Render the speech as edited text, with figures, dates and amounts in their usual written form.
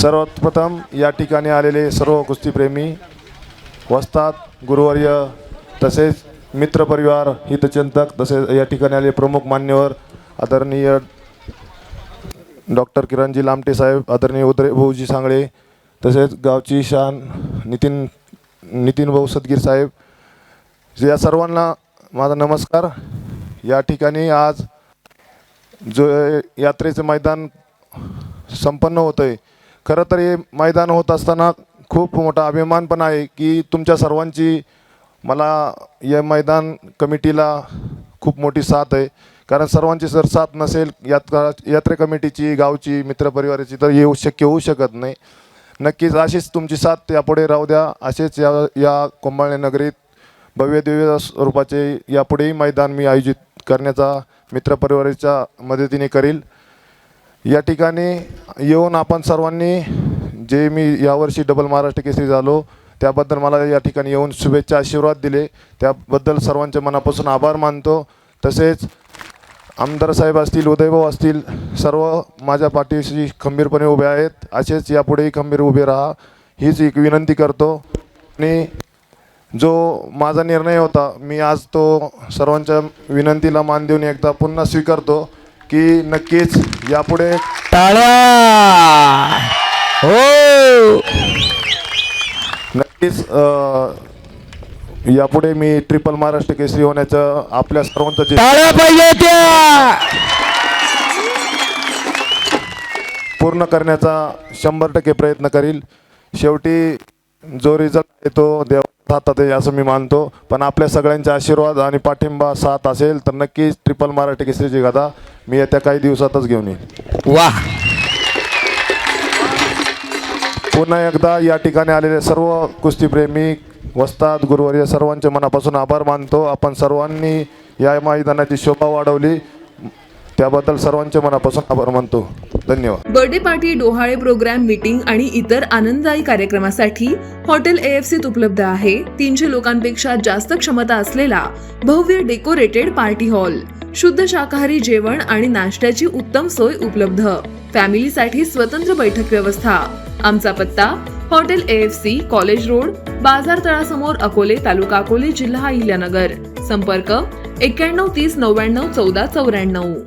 सर्वप्रथम या ठिकाणी आलेले सर्व कुस्तीप्रेमी, वस्ताद, गुरुवर्य तसेच मित्रपरिवार, हितचिंतक तसेच या ठिकाणी आलेले प्रमुख मान्यवर आदरणीय डॉक्टर किरणजी लामटे साहेब, आदरणीय उदय भाऊजी सांगळे तसेच गावची शान नितीन भाऊ सदगीर साहेब, या सर्वांना माझा नमस्कार। या ठिकाणी आज जो यात्रेचं मैदान संपन्न होतं आहे, खरं तर हे मैदान होत असताना खूप मोठा अभिमान पण आहे की तुमच्या सर्वांची मला या मैदान कमिटीला खूप मोठी साथ आहे। कारण सर्वांची जर साथ नसेल यात्रे कमिटीची, गावची, मित्रपरिवाराची तर येऊ होऊ शकत नाही। नक्कीच अशीच तुमची साथ यापुढे राहू द्या। असेच या कोंबाळे नगरीत भव्य दिव्य स्वरूपाचे यापुढेही मैदान मी आयोजित करण्याचा मित्रपरिवाराच्या मदतीने करील। या ठिकाणी येऊन आपण सर्वांनी जे मी यावर्षी डबल महाराष्ट्र केसरी झालो त्याबद्दल मला या ठिकाणी येऊन शुभेच्छा आशीर्वाद दिले त्याबद्दल सर्वांचे मनापासून आभार मानतो। तसेच आमदार साहेब असतील, उदयभाऊ असतील, सर्व माझ्या पाठीशी खंबीरपणे उभे आहेत। असेच यापुढेही खंबीर उभे राहा हीच एक विनंती करतो। आणि जो माझा निर्णय होता मी आज तो सर्वांच्या विनंतीला मान देऊन एकदा पुन्हा स्वीकारतो की नक्कीच यापुढे टाळ्या हो नक्कीच यापुढे मी ट्रिपल महाराष्ट्र केसरी होण्याचं आपल्या सर्वांचं जे टाळ्या पाहिजे त्या पूर्ण करण्याचा 100% प्रयत्न करील। शेवटी जो रिझल्ट येतो देवाच्या हातात आहे असं मी मानतो, पण आपल्या सगळ्यांचे आशीर्वाद आणि पाठिंबा साथ असेल तर नक्कीच ट्रिपल महाराष्ट्र केसरीची गदा मी येत्या काही दिवसातच घेऊन येईन। वाह, पुन्हा एकदा या ठिकाणी आलेले सर्व कुस्तीप्रेमी, वस्ताद, गुरुवर्य सर्वांचे मनापासून आभार मानतो। आपण सर्वांनी या मैदानाची शोभा वाढवली त्याबद्दल सर्वांचे मनापासून आभार मानतो। धन्यवाद। बर्थडे पार्टी, डोहाळे प्रोग्राम, मीटिंग आणि इतर आनंददायी कार्यक्रमासाठी हॉटेल AFCत उपलब्ध आहे 300 लोकांपेक्षा जास्त क्षमता असलेला भव्य डेकोरेटेड पार्टी हॉल, शुद्ध शाकाहारी जेवण आणि नाश्त्याची उत्तम सोय उपलब्ध, फॅमिलीसाठी स्वतंत्र बैठक व्यवस्था। आमचा पत्ता हॉटेल AFC, कॉलेज रोड, बाजार तळासमोर, अकोले, तालुका अकोले, जिल्हा अहिल्यानगर। संपर्क 91 30 99 14 94।